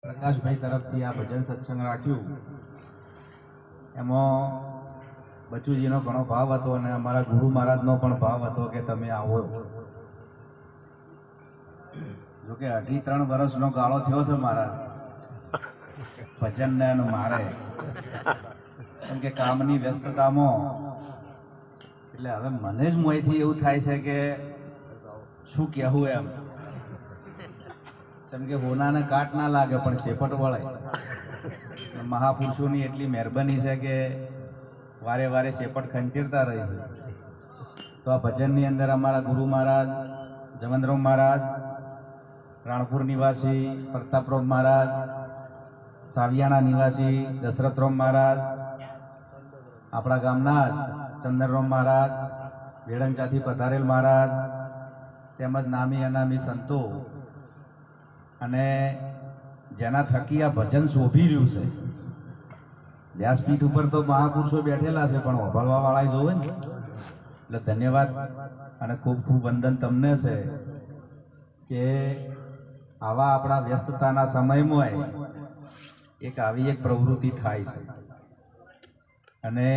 પ્રકાશભાઈ તરફથી આ ભજન સત્સંગ રાખ્યું એમાં બચુજીનો ઘણો ભાવ હતો અને અમારા ગુરુ મહારાજનો પણ ભાવ હતો કે તમે આવો. જોકે 3.5 વર્ષનો ગાળો થયો છે મારા ભજનને અને મારે, કેમ કે કામની વ્યસ્તતામાં. એટલે હવે મને જ મોંથી એવું થાય છે કે શું કહેવું એમ. જેમ કે હોનાને કાટ ના લાગે પણ શેપટ વળે. મહાપુરુષોની એટલી મહેરબાની છે કે વારે વારે શેપટ ખંચેરતા રહે છે. તો આ ભજનની અંદર અમારા ગુરુ મહારાજ જવંતરામ મહારાજ, રાણપુર નિવાસી પ્રતાપરામ મહારાજ, સાવિયાણા નિવાસી દશરથરામ મહારાજ, આપણા ગામના જ ચંદનરામ મહારાજ, વેડંચાથી પધારેલ મહારાજ, તેમજ નામી અનામી સંતો અને જેના થકી આ ભજન શોભી રહ્યું છે. વ્યાસપીઠ ઉપર તો મહાપુરુષો બેઠેલા છે પણ ઓભળવા વાળા જોવે ને. એટલે ધન્યવાદ અને ખૂબ ખૂબ વંદન તમને છે કે આવા આપણા વ્યસ્તતાના સમયમાં એક આવી એક પ્રવૃત્તિ થાય છે. અને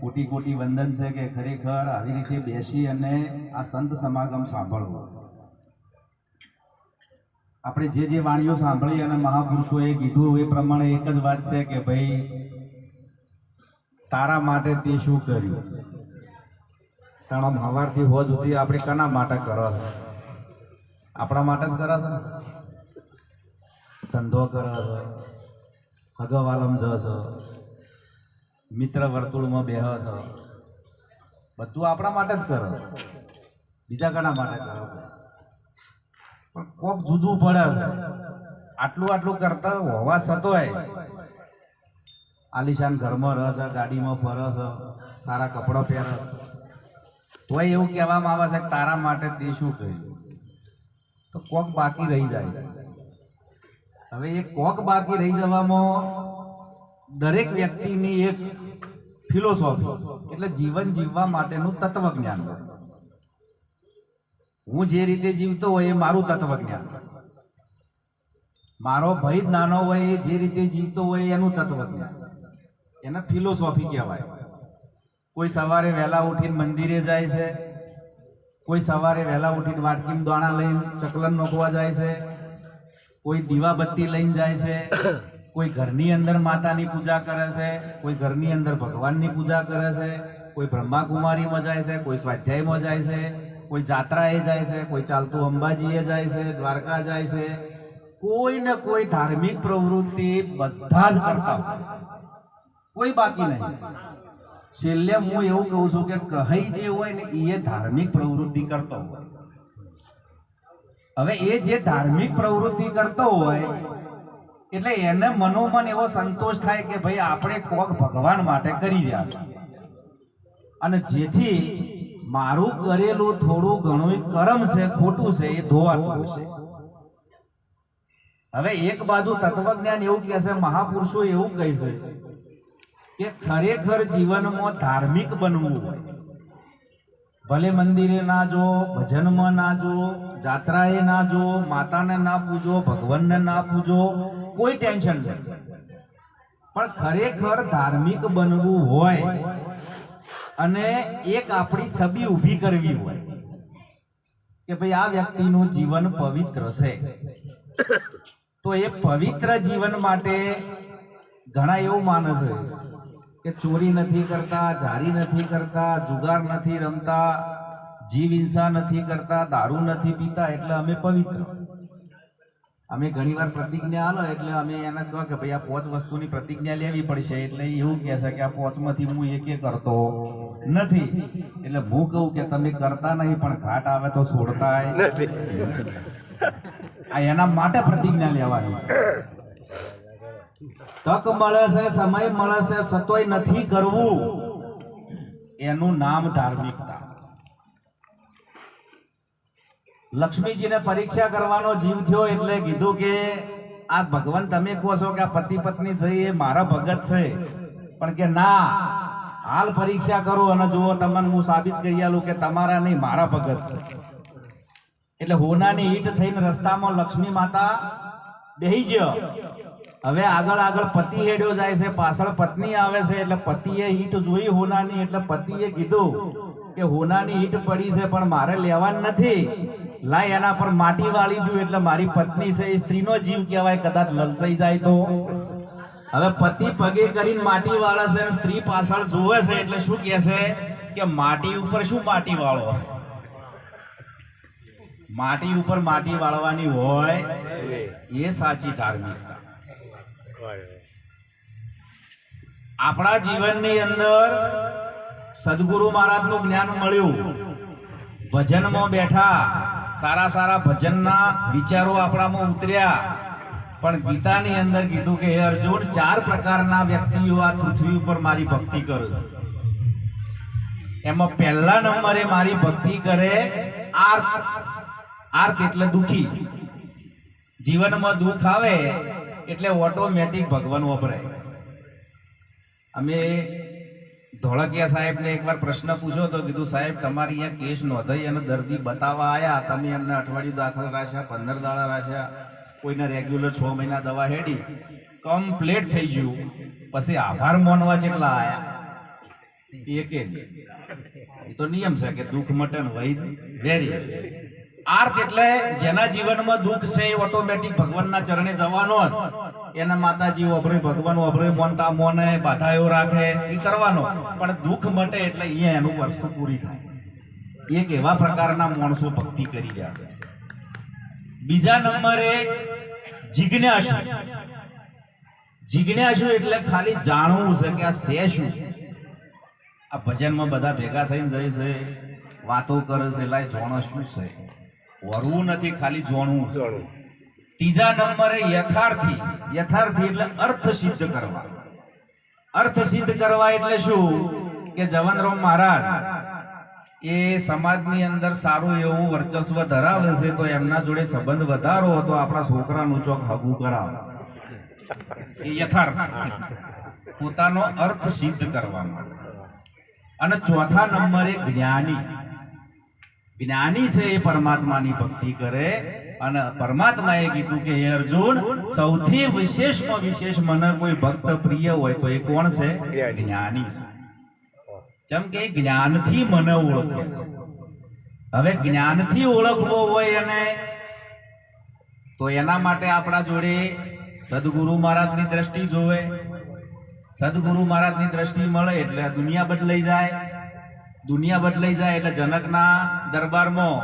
કોટી કોટી વંદન છે કે ખરેખર આવી રીતે બેસી અને આ સંત સમાગમ સાંભળવો. આપણે જે વાણીઓ સાંભળી અને મહાપુરુષોએ કીધું એ પ્રમાણે એક જ વાત છે કે ભાઈ તારા માટે તે શું કર્યું. કારણ સવારથી હોજ સુધી આપણે કના માટે કરો છો? આપણા માટે જ કરો છો. ધંધો કરો છો, હગવાલમ જો છો, મિત્ર વર્તુળમાં બેહો છો, બધું આપણા માટે જ કરો. બીજા કના માટે કરો? પણ કોક જુદું પડે છે. આટલું કરતા હોવા છતોય આલિશાન ઘરમાં રહે છે, ગાડીમાં ફરે છે, સારા કપડાં પહેરે, તોય એવું કહેવામાં આવે છે કે તારા માટે તે શું કર્યું. તો કોક બાકી રહી જાય છે. હવે એ કોક બાકી રહી જવામાં દરેક વ્યક્તિની એક ફિલોસોફી એટલે જીવન જીવવા માટેનું તત્વજ્ઞાન હોય. હું જે રીતે જીવતો હોય એ મારું તત્વજ્ઞાન, મારો ભાઈ જ નાનો હોય એ જે રીતે જીવતો હોય એનું તત્વજ્ઞાન, એને ફિલોસોફી કહેવાય. કોઈ સવારે વહેલા ઉઠીને મંદિરે જાય છે, કોઈ સવારે વહેલા ઉઠીને વાટકીમાં દાણા લઈને ચકલન નોખવા જાય છે, કોઈ દીવાબત્તી લઈને જાય છે, કોઈ ઘરની અંદર માતાની પૂજા કરે છે, કોઈ ઘરની અંદર ભગવાનની પૂજા કરે છે, કોઈ બ્રહ્માકુમારીમાં જાય છે, કોઈ સ્વાધ્યાયમાં જાય છે, કોઈ જાત્રાએ જાય છે, કોઈ ચાલતું અંબાજીએ જાય છે, દ્વારકા જાય છે. કોઈ ને કોઈ ધાર્મિક પ્રવૃત્તિ બધા જ કરતા હોય, કોઈ બાકી નહીં. છેલ્લે હું એવું કહું છું કે કહી જે હોય ને એ ધાર્મિક પ્રવૃત્તિ કરતો હોય. હવે એ જે ધાર્મિક પ્રવૃત્તિ કરતો હોય એટલે એને મનોમન એવો સંતોષ થાય કે ભાઈ આપણે કોક ભગવાન માટે કરી રહ્યા છે અને જેથી મારું કરેલું થોડું ઘણું કર્મ છે ખોટું છે એ ધોવાતું હશે. હવે એક બાજુ તત્વજ્ઞાન એવું કહે છે, મહાપુરુષો એવું કહે છે કે ખરેખર જીવનમાં ધાર્મિક બનવું હોય. ભલે મંદિરે ના જો, ભજનમાં ના જો, જાત્રાએ ના જો, માતાને ના પૂજો, ભગવાનને ના પૂજો, કોઈ ટેન્શન નહીં. પણ ખરેખર ધાર્મિક બનવું હોય અને એક આપણી છબી ઊભી કરવી હોય કે ભાઈ આ વ્યક્તિનું જીવન પવિત્ર છે. તો એ પવિત્ર જીવન માટે ઘણા એવું માને છે કે ચોરી નથી કરતા, જારી નથી કરતા, જુગાર નથી રમતા, જીવ હિંસા નથી કરતા, દારૂ નથી પીતા એટલે અમે પવિત્ર. અમે ઘણીવાર પ્રતિજ્ઞા આલો એટલે અમે એને કહો કે ભાઈ આ 5 વસ્તુની પ્રતિજ્ઞા લેવી પડશે. એટલે એવું કહે છે કે આ 5માંથી હું એકે કરતો નથી. એટલે હું કહું કે તમે કરતા નહીં પણ ઘાટ આવે તો છોડતા નથી. આ એના માટે પ્રતિજ્ઞા લેવાની છે. તક મળે છે, સમય મળે છે, સતોય નથી કરવું, એનું નામ ધાર્મિકતા. લક્ષ્મીજીને પરીક્ષા કરવાનો જીવ થયો એટલે કીધું કે આ ભગવાન તમે કહો છો કે આ પતિ પત્ની છે એ મારા ભગત છે, પણ કે ના, હાલ પરીક્ષા કરો અને જુઓ તમને હું સાબિત કરી આલું કે તમારા નહીં મારા ભગત છે. એટલે હોનાની ઈંટ થઈને રસ્તામાં લક્ષ્મી માતા બેહી ગયો હવે આગળ આગળ પતિ હેડ્યો જાય છે, પાછળ પત્ની આવે છે, એટલે પતિએ ઈંટ જોઈ હોનાની, એટલે પતિએ કીધું કે હોનાની ઈંટ પડી છે પણ મારે લેવાની નથી, લાય એના પર માટી વાળી દઉં, એટલે મારી પત્ની છે એ સ્ત્રીનો જીવ કહેવાય, કદાચ લલચાઈ જાય તો. હવે પતિ પગે કરીને માટી વાળે છે, સ્ત્રી પાછળ જોવે છે, એટલે શું કહે છે કે માટી ઉપર શું માટી વાળો, માટી ઉપર માટી વાળવાની હોય એ સાચી ધાર્મિકતા. આપણા જીવનની અંદર સદગુરુ મહારાજનું જ્ઞાન મળ્યું, ભજનમાં બેઠા, સારા સારા ભજનના વિચારો આપણામાં ઉતર્યા, પણ ગીતાની અંદર કીધું કે હે અર્જુન, 4 પ્રકારના વ્યક્તિઓ આ પૃથ્વી ઉપર મારી ભક્તિ કરે છે. એમાં પહેલા નંબરે મારી ભક્તિ કરે આર્ત. આર્ત એટલે દુખી. જીવનમાં દુઃખ આવે એટલે ઓટોમેટિક ભગવાન વપરાય. અમે ધોળકિયા સાહેબને એકવાર પ્રશ્ન પૂછ્યો તો કીધું, સાહેબ તમારી અહીંયા કેસ નોંધાઈ અને દર્દી બતાવવા આવ્યા, તમે એમને અઠવાડિયું દાખલ રાખ્યા, 15 દાડા રાખ્યા, કોઈને રેગ્યુલર 6 મહિના દવા હેડી, કમ્પ્લીટ થઈ ગયું, પછી આભાર માનવા જેટલા આયા એક એ તો નિયમ છે કે દુઃખ મટન વૈદ વેરી. આર્ત એટલે જેના જીવનમાં દુઃખ છે એ ઓટોમેટિક ભગવાનના ચરણે જવાનો જ. એના માતાજી વાપરે, ભગવાન વાપરે, મોનતા મોને બાધાઓ રાખે એ કરવાનો, પણ દુઃખ મટે એટલે અહીંયા એનું વસ્તુ પૂરી થાય. એક એવા પ્રકારના માણસો ભક્તિ કરી રહ્યા છે. બીજા નંબરે જિજ્ઞાસુ. જિજ્ઞાસુ એટલે ખાલી જાણવું છે કે આ છે શું. આ ભજનમાં બધા ભેગા થઈને જાય છે, વાતો કરે છે, લાય જોણો શું છે, વરવું નથી, ખાલી જોણવું. ત્રીજા નંબરે યથાર્થી. યથાર્થી એટલે અર્થ સિદ્ધ કરવા. અર્થ સિદ્ધ કરવા એટલે શું કે જવનરામ મહારાજ એ સમાજની અંદર સારું એવું વર્ચસ્વ ધરાવે છે, તો એમના જોડે સંબંધ વધારો તો આપણા છોકરાનું ચોક હગું કરાવો. એ યથાર્થ, પોતાનો અર્થ સિદ્ધ કરવા માટે. અને ચોથા નંબરે જ્ઞાની. જ્ઞાની છે એ પરમાત્માની ભક્તિ કરે, અને પરમાત્માએ કીધું કે હે અર્જુન, સૌથી વિશેષમાં વિશેષ મને કોઈ ભક્ત પ્રિય હોય તો એ કોણ છે? જ્ઞાની છે. જેમ કે જ્ઞાનથી મને ઓળખે છે. હવે જ્ઞાનથી ઓળખવો હોય અને તો એના માટે આપણા જોડે સદગુરુ મહારાજની દ્રષ્ટિ જોવે. સદગુરુ મહારાજની દ્રષ્ટિ મળે એટલે દુનિયા બદલાઈ જાય. દુનિયા બદલાઈ જાય એટલે જનકના દરબારમાં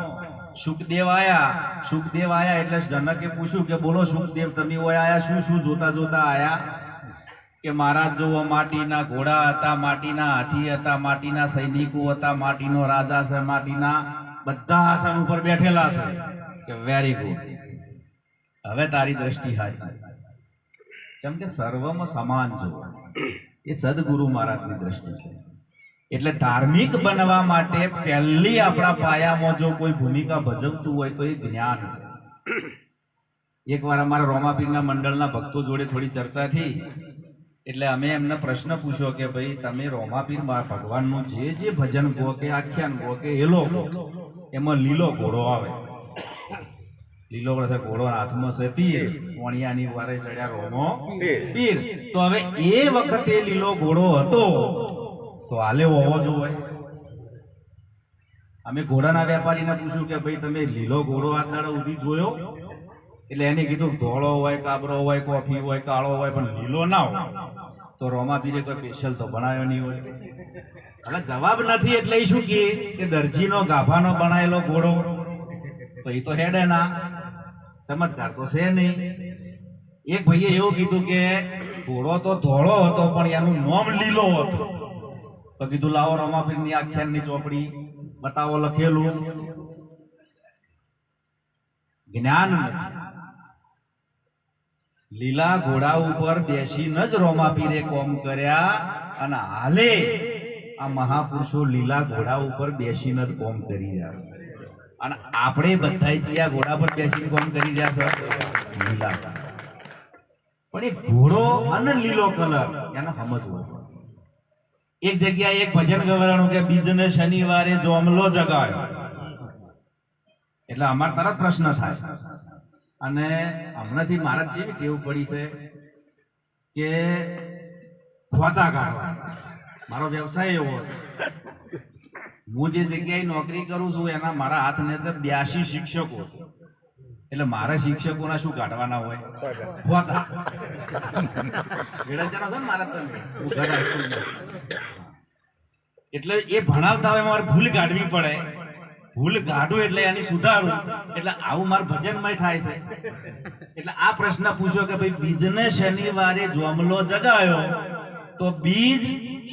સુખદેવ આયા. સુખદેવ આયા એટલે જનકે પૂછ્યું કે બોલો સુખદેવ, તમે ઓય આયા શું શું જોતા જોતા આયા? કે મહારાજ જોવો, માટીના ઘોડા હતા, માટીના હાથી હતા, માટીના સૈનિકો હતા, માટીનો રાજા છે, માટીના બધા આસન ઉપર બેઠેલા છે. કે વેરી ગુડ, હવે તારી દ્રષ્ટિ હાચી. જેમ કે સર્વમાં સમાન જોવા, એ સદગુરુ મહારાજની દ્રષ્ટિ છે. એટલે ધાર્મિક બનવા માટે પહેલી આપણા પાયામાં જો કોઈ ભૂમિકા ભજવતું હોય તો એ જ્ઞાન છે. એકવાર અમારા રોમાપીરના મંડળના ભક્તો જોડે થોડી ચર્ચા થઈ, એટલે અમે એમને પ્રશ્ન પૂછ્યો કે ભાઈ તમે રોમાપીર ભગવાનનું જે જે ભજન કહો કે આખ્યાન કહો કે એલો એમાં લીલો ઘોડો આવે. લીલો ઘોડો હાથમાં છે તીર, કોણિયાની વારે ચડ્યા રોમો પીર. તો હવે એ વખતે લીલો ઘોડો હતો તો હાલે હોવો જોઈએ. અમે ઘોડાના વેપારીને પૂછ્યું કે ભાઈ તમે લીલો ઘોડો આ દાડો સુધી જોયો? એટલે એને કીધું ધોળો હોય, કાબરો હોય, કોફી હોય, કાળો હોય, પણ લીલો ના હોય. તો રોમાપીરે કોઈ સ્પેશિયલ તો બનાવ્યો નહીં હોય. એટલે જવાબ નથી. એટલે શું કે દરજીનો ગાભાનો બનાવેલો ઘોડો તો એ તો હેડે ના, ચમત્કાર તો છે નહીં. એક ભાઈએ એવું કીધું કે ઘોડો તો ધોળો હતો પણ એનું નામ લીલો હતો. તો કીધું લાવો રોમાપીરની આખ્યાનની ચોપડી બતાવો લખેલું. જ્ઞાન નથી. લીલા ઘોડા ઉપર બેસીને જ રોમાપીરે કોમ કર્યા, અને હાલે આ મહાપુરુષો લીલા ઘોડા ઉપર બેસીને જ કોમ કરી રહ્યા છે. અને આપણે બધા આ ઘોડા પર બેસીને કોમ કરી રહ્યા છે લીલા. પણ એ ઘોડો અને લીલો કલર એને સમજવો. એક જગ્યાએ એક ભજન ગવરાણું કે બીજને શનિવારે જોમલો જગાયો. એટલે અમાર તરત પ્રશ્ન થાય, અને હમણાંથી મહારાજ જેવી ટેવ પડી છે કે ખોચા કાઢવા. મારો વ્યવસાય એવો છે. હું જે જગ્યાએ નોકરી કરું છું એના મારા હાથને 82 શિક્ષકો છે. એટલે મારા શિક્ષકોના શું કાઢવાના હોય? ખોચા. વેડંચાનો છે ને મારા તમે હું ઘર હાઈસ્કૂલમાં. એટલે એ ભણાવતા હોય મારે ભૂલ કાઢવી પડે. ભૂલ કાઢું એટલે એની સુધારું. એટલે આવું મારું ભજનમય થાય છે. એટલે આ પ્રશ્ન પૂછ્યો કે ભાઈ બીજને શનિવારે જોમલો જગાયો તો બીજ,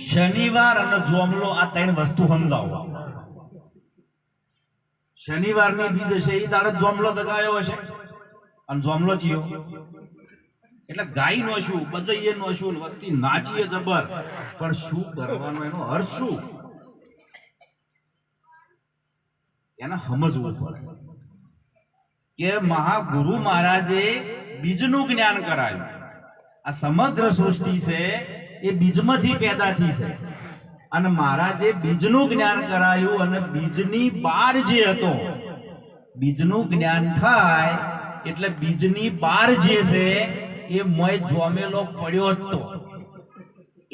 શનિવાર અને જોમલો આ 3 વસ્તુ સમજાવો. શનિવારની બીજ હશે એ દાડે જોમલો જગાયો હશે અને જોમલો ચિયો. એટલે ગાય નો શું, બજઈએ નો શું, વસ્તી નાચીએ જબર, પણ શું કરવાનું એનો અર્થ શું એને સમજવું પડે. કે મહાગુરુ મહારાજે બીજનું જ્ઞાન કરાયું. આ સમગ્ર સૃષ્ટિ છે એ બીજમાંથી પેદા થઈ છે અને મહારાજે બીજનું જ્ઞાન કરાયું અને બીજની બહાર જે હતો, બીજનું જ્ઞાન થાય એટલે બીજની બહાર જે છે એ મોય જોમેલો પડ્યો હતો.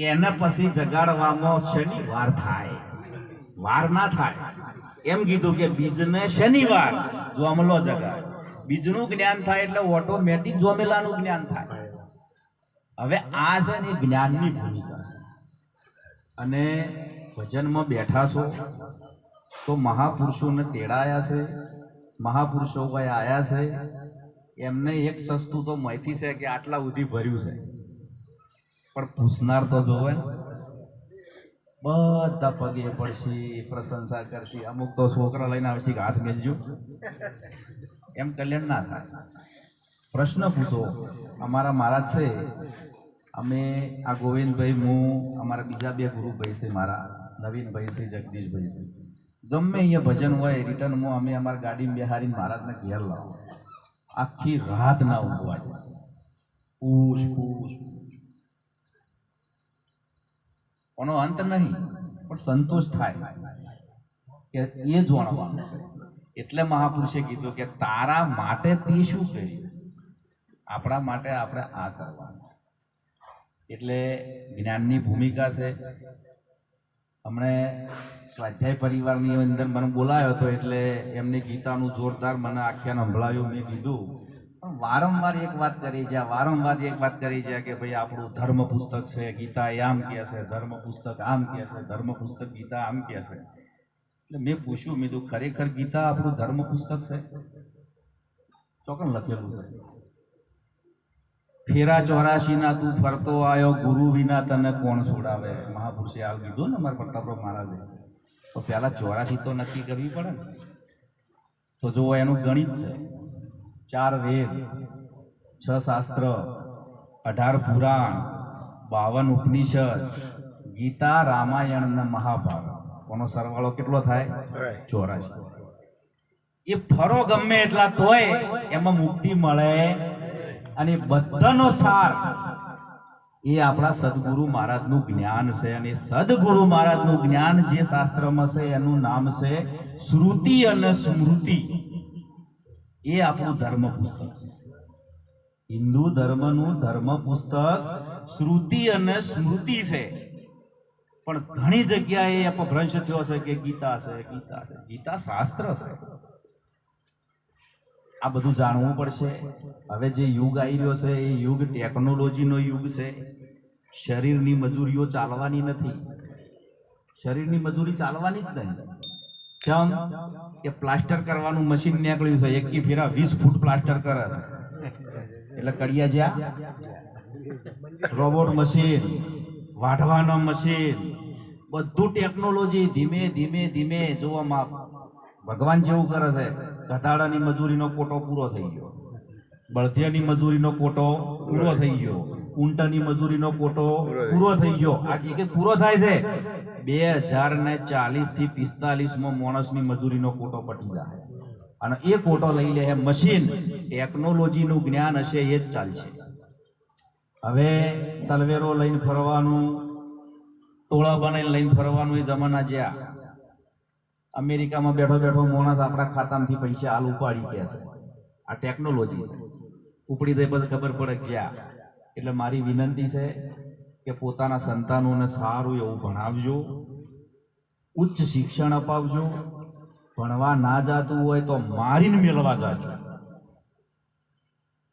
એને પછી જગાડવામાં શનિવાર થાય, વાર ના થાય. એમ કીધું કે બીજને શનિવાર જોમલો જગાડ. બીજનું જ્ઞાન થાય એટલે ઓટોમેટિક જોમેલાનું જ્ઞાન થાય. હવે આ છે ને જ્ઞાનની ભૂમિકા છે. અને ભજનમાં બેઠા છો તો મહાપુરુષોને તેડાયા છે, મહાપુરુષો ભાઈ આયા છે. એમને એક સસ્તું તો માહિતી છે કે આટલા સુધી ભર્યું છે, પણ પૂછનાર તો જોવે ને. બધા પગે પડશે, પ્રશંસા કરશે. અમુક તો છોકરા લઈને આવશે કે હાથ મેલજો, એમ કલ્યાણ ના થાય. પ્રશ્ન પૂછો. અમારા મહારાજ છે, અમે આ ગોવિંદભાઈ, હું, અમારા બીજા 2 ગુરુભાઈ છે, મારા નવીનભાઈ છે, જગદીશભાઈ છે. ગમે અહીંયા ભજન હોય રિટર્નમાં અમે અમારી ગાડીમાં બેહારીને મહારાજને ઘેર લાવો. આખી રાત ના ઊંઘવા જાય. પૂછ પૂછ કોનો અંત નહીં, પણ સંતોષ થાય કે એ જાણવાનું છે. એટલે મહાપુરુષે કીધું કે તારા માટે તે શું કર્યું, આપણા માટે આપણે આ કરવાનું. એટલે જ્ઞાનની ભૂમિકા છે. હમણે સ્વાધ્યાય પરિવારની અંદર મને બોલાયો હતો એટલે એમને ગીતાનું જોરદાર મને આખ્યાન સંભળાવ્યું. મેં કીધું પણ વારંવાર એક વાત કરી છે, વારંવાર એક વાત કરી છે કે ભાઈ આપણું ધર્મ પુસ્તક છે, ગીતા આમ કહે છે, ધર્મ પુસ્તક આમ કહે છે, ધર્મ પુસ્તક ગીતા આમ કહે છે. એટલે મેં પૂછ્યું, મેં કીધું ખરેખર ગીતા આપણું ધર્મ પુસ્તક છે? ચોકન લખેલું છે, ફેરા 84 ના તું ફરતો આવ્યો, ગુરુ વિના તને કોણ છોડાવે. મહાપુરુષે હાલ કીધું ને મારા પ્રતાપરાવ મહારાજે. તો પહેલા 84 તો નક્કી કરવી પડે ને. તો જો એનું ગણિત છે, 4 વેદ, 6 શાસ્ત્ર, 18 પુરાણ, 52 ઉપનિષદ, ગીતા, રામાયણ અને મહાભારત. કોનો સરવાળો કેટલો થાય? 84. એ ફરો ગમે એટલા તોય એમાં મુક્તિ મળે. અને બધાનો સાર એ આપણા સદગુરુ મહારાજનું જ્ઞાન છે. અને સદગુરુ મહારાજનું જ્ઞાન જે શાસ્ત્રમાં છે એનું નામ છે શ્રુતિ અને સ્મૃતિ. એ આપણું ધર્મ પુસ્તક છે. હિન્દુ ધર્મનું ધર્મ પુસ્તક શ્રુતિ અને સ્મૃતિ છે. પણ ઘણી જગ્યાએ અપભ્રંશ થયો છે કે ગીતા છે, ગીતા છે. ગીતા શાસ્ત્ર છે. આ બધું જાણવું પડશે. હવે જે યુગ આવી રહ્યો છે એ યુગ ટેકનોલોજીનો યુગ છે. શરીરની મજૂરીઓ ચાલવાની નથી. શરીરની મજૂરી ચાલવાની જ નહીં. કેમ કે પ્લાસ્ટર કરવાનું મશીન નીકળ્યું છે. 1 ફેરા 20 ફૂટ પ્લાસ્ટર કરે છે. એટલે કડિયા જ્યાં રોબોટ મશીન, વાઢવાનો મશીન, બધું ટેકનોલોજી ધીમે ધીમે ધીમે જોવામાં. ભગવાન જેવું કરે છે. ગધાડાની મજૂરીનો કોટો પૂરો થઈ ગયો, બળદિયાની મજૂરીનો કોટો પૂરો થઈ ગયો, ઊંટની મજૂરીનો કોટો પૂરો થઈ ગયો. આ કે પૂરો થાય છે 2040 થી 45 માણસની મજૂરીનો કોટો પટી જાય. અને એ કોટો લઈ લે મશીન. ટેકનોલોજીનું જ્ઞાન હશે એ જ ચાલશે. હવે તલવેરો લઈને ફરવાનું, ટોળા બનાવીને લઈને ફરવાનું એ જમાના જ્યાં. અમેરિકામાં બેઠો બેઠો માણસ આપણા ખાતામાંથી પૈસા હાલ ઉપાડી કે છે. આ ટેકનોલોજી છે. ઉપડી જાય પછી ખબર પડે જ્યાં એટલે મારી વિનંતી છે કે પોતાના સંતાનોને સારું એવું ભણાવજો, ઉચ્ચ શિક્ષણ અપાવજો. ભણવા ના જાતું હોય તો મારીને મેળવા જાજો.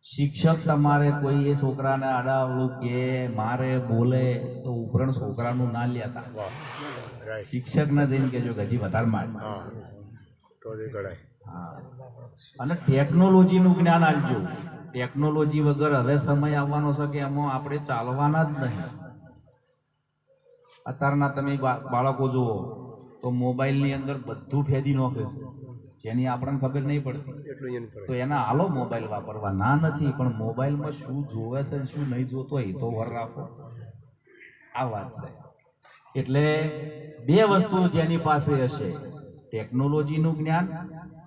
શિક્ષક તમારે કોઈ એ છોકરાને અડાવડું કે મારે બોલે તો ઉપરણ છોકરાનું ના લેતા. શિક્ષકને જઈને કહેજો કે હજી વધારે માર. અને ટેકનોલોજીનું જ્ઞાન આપજો. ટેકનોલોજી વગર હવે સમય આવવાનો છે કે એમાં આપણે ચાલવાના જ નહીં. અત્યારના તમે બાળકો જુઓ તો મોબાઈલની અંદર બધું ફેદી નાખે છે, જેની આપણને ખબર નહીં પડતી. તો એના હાલો મોબાઈલ વાપરવા ના નથી, પણ મોબાઈલમાં શું જોવે છે શું નહીં જોતો એ તો વર રાખો. આ વાત છે. એટલે બે વસ્તુ જેની પાસે હશે, ટેકનોલોજીનું જ્ઞાન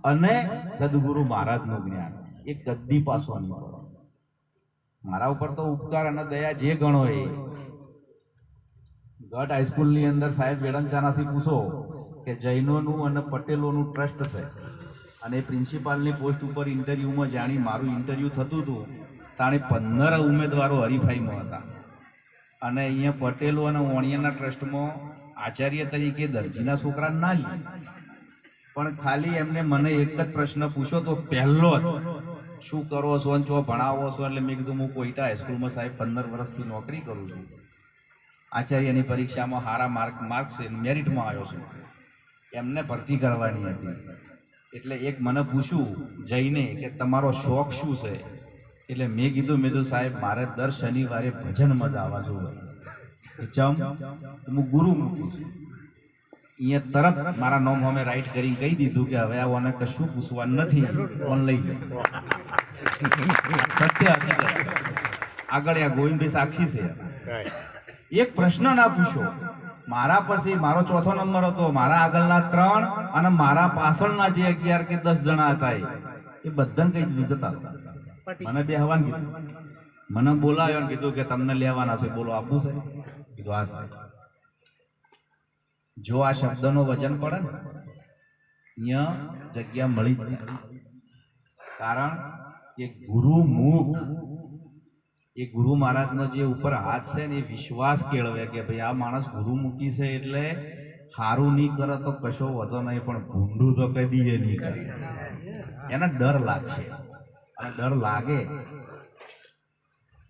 અને સદગુરુ મહારાજનું જ્ઞાન, એ કદી પાછો નહીં પડે. મારા ઉપર તો ઉપકાર અને દયા જે ગણો એ. ગઢ હાઈસ્કૂલની અંદર સાહેબ વેડંચાનાથી પૂછો કે જૈનોનું અને પટેલોનું ટ્રસ્ટ છે, અને પ્રિન્સિપાલની પોસ્ટ ઉપર ઇન્ટરવ્યુમાં જાણી મારું ઇન્ટરવ્યુ થતું હતું તાણે 15 ઉમેદવારો હરીફાઈમાં હતા. અને અહીંયા પટેલો અને ઓણિયાના ટ્રસ્ટમાં આચાર્ય તરીકે દરજીના છોકરા ના લે, પણ ખાલી એમને મને એક જ પ્રશ્ન પૂછ્યો તો પહેલો જ, શું કરો છો અને ચો ભણાવો છો? એટલે મેં કીધું હું કોઈટા હાઈસ્કૂલમાં સાહેબ 15 વર્ષથી નોકરી કરું છું, આચાર્યની પરીક્ષામાં સારા માર્ક્સ મેરિટમાં આવ્યો છું, એમને ભરતી કરવાની હતી. એટલે એક મને પૂછ્યું જઈને કે તમારો શોખ શું છે? એટલે મેં કીધું સાહેબ મારે દર શનિવારે ભજનમાં જ આવવા જોઈએ. ચમ હું ગુરુમુખી છું. અહીંયા તરત મારા નામ અમે રાઈટ કરી કહી દીધું કે હવે આને કશું પૂછવાનું નથી, ફોન લઈ લો. સત્ય હકીકત. આગળ આ ગોવિંદભાઈ સાક્ષી છે. એક પ્રશ્ન ના પૂછો. મારા પછી મારો ચોથો નંબર હતો, મારા આગળના 3 અને મારા પાછળના જે 11 કે 10 જણા હતા એ બધાને કઈ દીધું જતા. મને બે હવાન કીધું, મને બોલાવ્યો કીધું કે તમને લેવાના છે, બોલો આપવું છે? કીધું આ સાહેબ. જો આ શબ્દનો વજન પડે ને અહીંયા જગ્યા મળી જ. કારણ કે ગુરુમુખ, એ ગુરુ મહારાજનો જે ઉપર હાથ છે ને એ વિશ્વાસ કેળવે કે ભાઈ આ માણસ ગુરુમુખી છે એટલે સારું નહીં કરે તો કશો વધો નહીં, પણ ભૂંડું તો કદી એ નહીં કરે. એને ડર લાગશે, અને ડર લાગે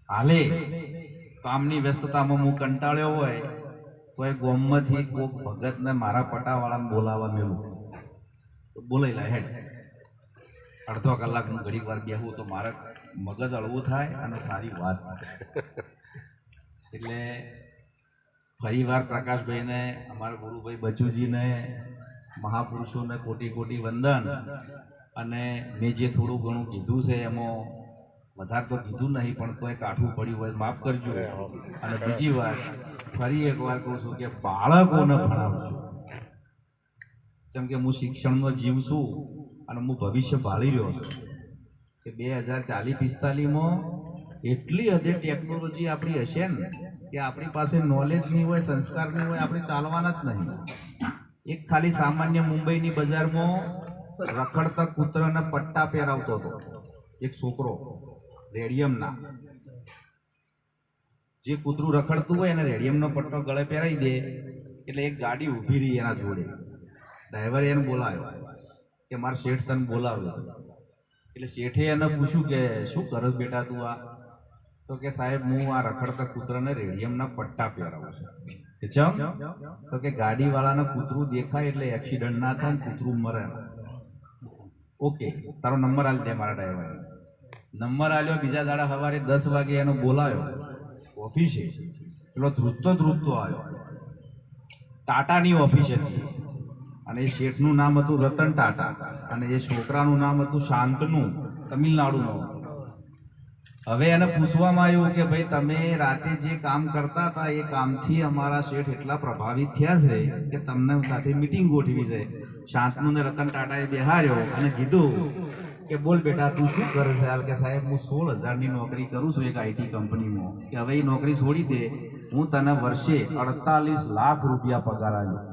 હાલે કામની વ્યસ્તતામાં હું કંટાળ્યો હોય તો એ ગોમમાંથી કોઈક ભગતને મારા પટાવાળાને બોલાવવા મેળવું તો બોલાઈ લે હેડ. અડધો કલાક હું ઘડીક વાર બેહું તો મારે મગજ હળવું થાય અને સારી વાત. એટલે ફરી વાર પ્રકાશભાઈને, અમારા ગુરુભાઈ બચુજીને, મહાપુરુષોને કોટી કોટી વંદન. અને મેં જે થોડું ઘણું કીધું છે એમાં વધારે તો કીધું નહીં, પણ તોય કાઠું પડ્યું હોય માફ કરજો. અને બીજી વાર ફરી એકવાર કહું છું કે બાળકોને ભણાવજો. જેમ કે હું શિક્ષણનો જીવ છું અને હું ભવિષ્ય ભાળી રહ્યો છું કે 2040-45માં એટલી હદે ટેકનોલોજી આપણી હશે ને કે આપણી પાસે નોલેજ નહીં હોય, સંસ્કાર નહીં હોય, આપણે ચાલવાના જ નહીં. એક ખાલી સામાન્ય મુંબઈની બજારમાં રખડતા કૂતરાને પટ્ટા પહેરાવતો હતો એક છોકરો, રેડિયમના. જે કૂતરું રખડતું હોય એને રેડિયમનો પટ્ટો ગળે પહેરાવી દે એટલે એક ગાડી ઊભી રહી એના જોડે. ડ્રાઈવરે એને બોલાવ્યો કે મારે શેઠ તને બોલાવ્યો. એટલે શેઠે એને પૂછ્યું કે શું કરસ બેટા તું આ? તો કે સાહેબ હું આ રખડતા કૂતરાને રેડિયમના પટ્ટા પહેરાવું છું. ચમ? તો કે ગાડીવાળાને કૂતરું દેખાય એટલે એક્સિડન્ટ ના થાય ને કૂતરું મરે. ઓકે, તારો નંબર આલી દે. મારા ડ્રાઈવરે નંબર આલ્યો. બીજા દાડા સવારે 10 વાગે એનો બોલાવ્યો ઓફિસે. પેલો ધ્રુજતો આવ્યો. ટાટાની ઓફિસ હતી અને એ શેઠનું નામ હતું રતન ટાટા અને એ છોકરાનું નામ હતું શાંતનુ, તમિલનાડુનું. હવે એને પૂછવામાં આવ્યું કે ભાઈ તમે રાતે જે કામ કરતા હતા એ કામથી અમારા શેઠ એટલા પ્રભાવિત થયા છે કે તમને સાથે મીટિંગ ગોઠવી છે. શાંતનુને રતન ટાટાએ બેહાર્યો અને કીધું કે બોલ બેટા તું શું કરે છે? હાલ કે સાહેબ હું 16,000ની નોકરી કરું છું એક આઈટી કંપનીમાં. કે હવે એ નોકરી છોડી દે, હું તને વર્ષે 48 લાખ રૂપિયા પગાર આપ્યો.